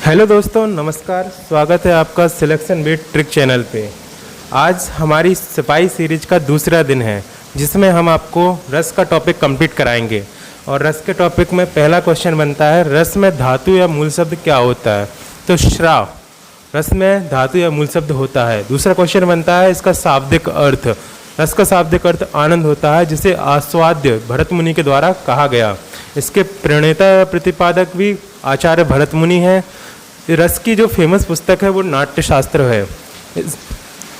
Hello दोस्तों, नमस्कार। स्वागत है आपका सिलेक्शन बीट ट्रिक चैनल पे। आज हमारी सिपाही सीरीज का दूसरा दिन है जिसमें हम आपको रस का टॉपिक कंप्लीट कराएंगे। और रस के टॉपिक में पहला क्वेश्चन बनता है, रस में धातु या मूल शब्द क्या होता है? तो श्राव रस में धातु या मूल शब्द होता है। दूसरा क्वेश्चन बनता है, इसका शाब्दिक अर्थ। रस का शाब्दिक अर्थ आनंद होता है, जिसे आस्वाद्य भरत मुनि के द्वारा कहा गया। इसके प्रणेता प्रतिपादक भी आचार्य भरत मुनि हैं। रस की जो फेमस पुस्तक है वो नाट्यशास्त्र है।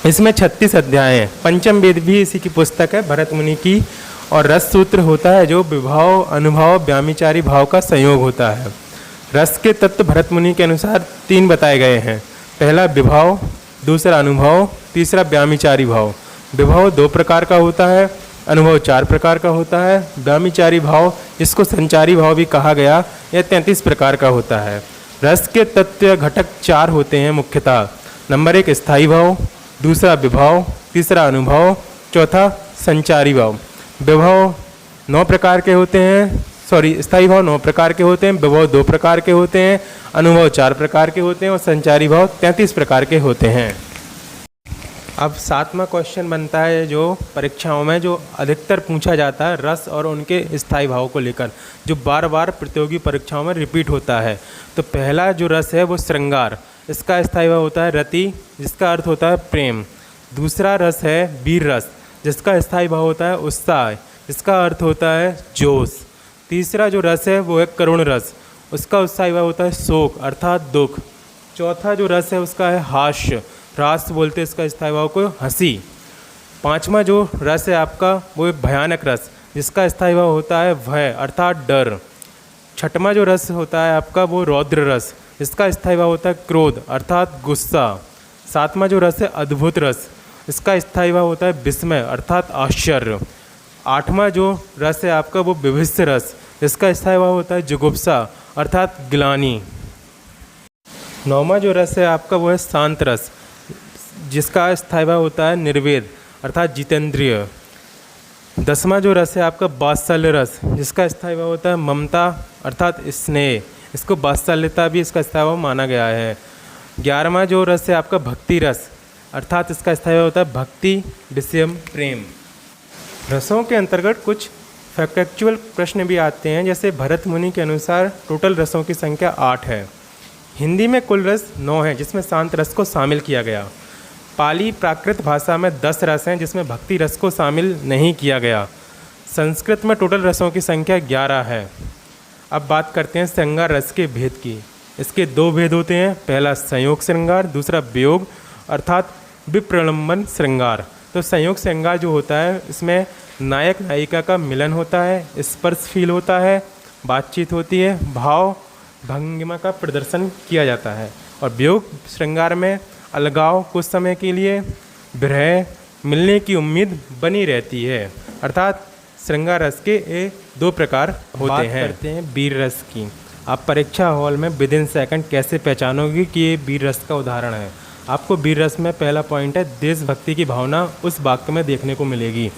इसमें 36 अध्याय हैं। पंचम वेद भी इसी की पुस्तक है, भरत मुनि की। और रस सूत्र होता है जो विभाव, अनुभव, व्यामिचारी भाव का संयोग होता है। रस के तत्व भरत मुनि के अनुसार 3 बताए गए हैं। पहला विभाव, दूसरा अनुभव, तीसरा व्यामिचारी भाव। विभाव 2 प्रकार का होता है, अनुभव 4 प्रकार का होता है। व्यामिचारी भाव, इसको संचारी भाव भी कहा गया, यह 33 प्रकार का होता है। रस के तत्व घटक 4 होते हैं मुख्यतः। नंबर 1 स्थायी भाव, दूसरा विभाव, तीसरा अनुभव, चौथा संचारी भाव। विभाव 9 प्रकार के होते हैं, स्थायी भाव 9 प्रकार के होते हैं, विभाव 2 प्रकार के होते हैं, अनुभव 4 प्रकार के होते हैं और संचारी भाव 33 प्रकार के होते हैं। अब 7वां क्वेश्चन बनता है जो परीक्षाओं में जो अधिकतर पूछा जाता है, रस और उनके स्थायी भाव को लेकर, जो बार बार प्रतियोगी परीक्षाओं में रिपीट होता है। तो पहला जो रस है वो श्रृंगार, इसका स्थायी भाव होता है रति, जिसका अर्थ होता है प्रेम। दूसरा रस है वीर रस, जिसका स्थायी भाव होता है उत्साह, जिसका अर्थ होता है जोश। तीसरा जो रस है वो है करुण रस, उसका स्थायी भाव होता है शोक अर्थात दुख। चौथा जो रस है उसका है हास्य, रास बोलते हैं इसका स्थायी भाव को हंसी। 5वां जो रस है आपका वो है भयानक रस, जिसका स्थायी भाव होता है भय अर्थात डर। 6वां जो रस होता है आपका वो रौद्र रस, जिसका स्थायी भाव होता है क्रोध अर्थात गुस्सा। 7वां जो रस है अद्भुत रस, इसका स्थायी भाव होता है विस्मय अर्थात आश्चर्य। 8वां जो रस है आपका वो विभत्स रस, जिसका स्थायी भाव होता है जुगुप्सा अर्थात ग्लानि। 9वां जो रस है आपका वो है शांत रस, जिसका स्थायी भाव होता है निर्वेद अर्थात जितेंद्रिय। 10वां जो रस है आपका वात्सल्य रस, जिसका स्थायी भाव होता है ममता अर्थात स्नेह, इसको वात्सल्यता भी इसका स्थायी भाव माना गया है। 11वां जो रस है आपका भक्ति रस, अर्थात इसका स्थायी भाव होता है भक्ति विषयम प्रेम। रसों के अंतर्गत कुछ फैक्चुअल प्रश्न भी आते हैं, जैसे भरत मुनि के अनुसार टोटल रसों की संख्या 8 है। हिंदी में कुल रस 9 है, जिसमें शांत रस को शामिल किया गया। पाली प्राकृत भाषा में 10 रस हैं, जिसमें भक्ति रस को शामिल नहीं किया गया। संस्कृत में टोटल रसों की संख्या 11 है। अब बात करते हैं श्रृंगार रस के भेद की। इसके 2 भेद होते हैं, पहला संयोग श्रृंगार, दूसरा वियोग अर्थात विप्रलंबन श्रृंगार। तो संयोग श्रृंगार जो होता है इसमें नायक नायिका का मिलन होता है, स्पर्श फील होता है, बातचीत होती है, भाव भंगिमा का प्रदर्शन किया जाता है। और वियोग श्रृंगार में अलगाव, कुछ समय के लिए विरह, मिलने की उम्मीद बनी रहती है। अर्थात श्रृंगार रस के ये 2 प्रकार होते हैं। करते हैं वीर रस की। आप परीक्षा हॉल में विदिन सेकंड कैसे पहचानोगे कि ये वीर रस का उदाहरण है? आपको वीर रस में पहला पॉइंट है देशभक्ति की भावना उस वाक्य में देखने को मिलेगी।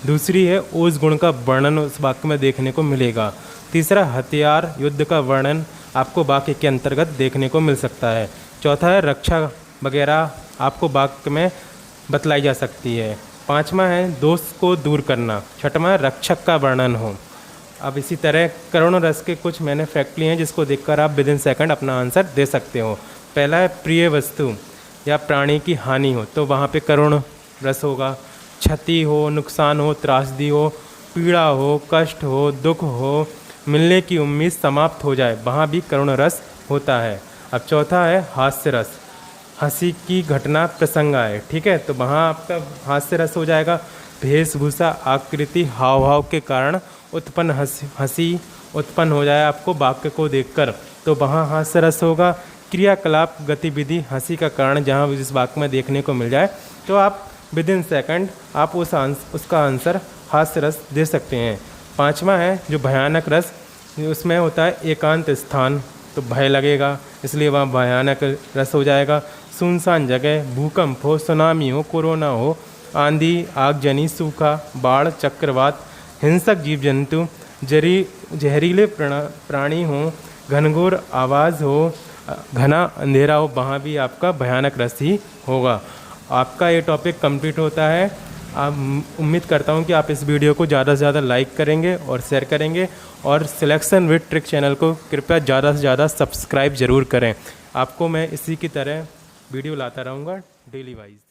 दूसरी है ओज गुण का वर्णन उस वाक्य में देखने को मिलेगा। तीसरा हथियार युद्ध का वर्णन आपको वाक्य के अंतर्गत देखने को मिल सकता है। चौथा है रक्षा वगैरह आपको वाक्य में बतलाई जा सकती है। 5वां है दोष को दूर करना। 6वां रक्षक का वर्णन हो। अब इसी तरह करुण रस के कुछ मैंने फैक्ट लिए हैं, जिसको देखकर आप विदिन सेकंड अपना आंसर दे सकते हो। पहला है प्रिय वस्तु या प्राणी की हानि हो, तो वहाँ पे करुण रस होगा। क्षति हो, नुकसान हो, त्रासदी हो, पीड़ा हो, कष्ट हो, दुख हो, मिलने की उम्मीद समाप्त हो जाए, वहाँ भी करुण रस होता है। अब चौथा है हास्य रस, हंसी की घटना प्रसंग आए, ठीक है, तो वहाँ आपका हास्य रस हो जाएगा। वेशभूषा, आकृति, हाव भाव के कारण उत्पन्न हंसी उत्पन्न हो जाए आपको वाक्य को देखकर, तो वहाँ हास्य रस होगा। क्रियाकलाप, गतिविधि हंसी का कारण जहाँ जिस वाक्य में देखने को मिल जाए, तो आप विदिन सेकंड आप उसका आंसर हास्य रस दे सकते हैं। 5वां है जो भयानक रस, उसमें होता है एकांत स्थान, तो भय लगेगा, इसलिए वहाँ भयानक रस हो जाएगा। सुनसान जगह, भूकंप हो, सुनामी हो, कोरोना हो, आंधी, आगजनी, सूखा, बाढ़, चक्रवात, हिंसक जीव जंतु, जहरीले प्राणी हो, घनघोर आवाज़ हो, घना अंधेरा हो वहाँ भी आपका भयानक रस ही होगा। आपका ये टॉपिक कंप्लीट होता है। उम्मीद करता हूँ कि आप इस वीडियो को ज़्यादा से ज़्यादा लाइक करेंगे और शेयर करेंगे, और सिलेक्शन विद ट्रिक चैनल को कृपया ज़्यादा से ज़्यादा सब्सक्राइब ज़रूर करें। आपको मैं इसी की तरह वीडियो लाता रहूँगा डेली वाइज।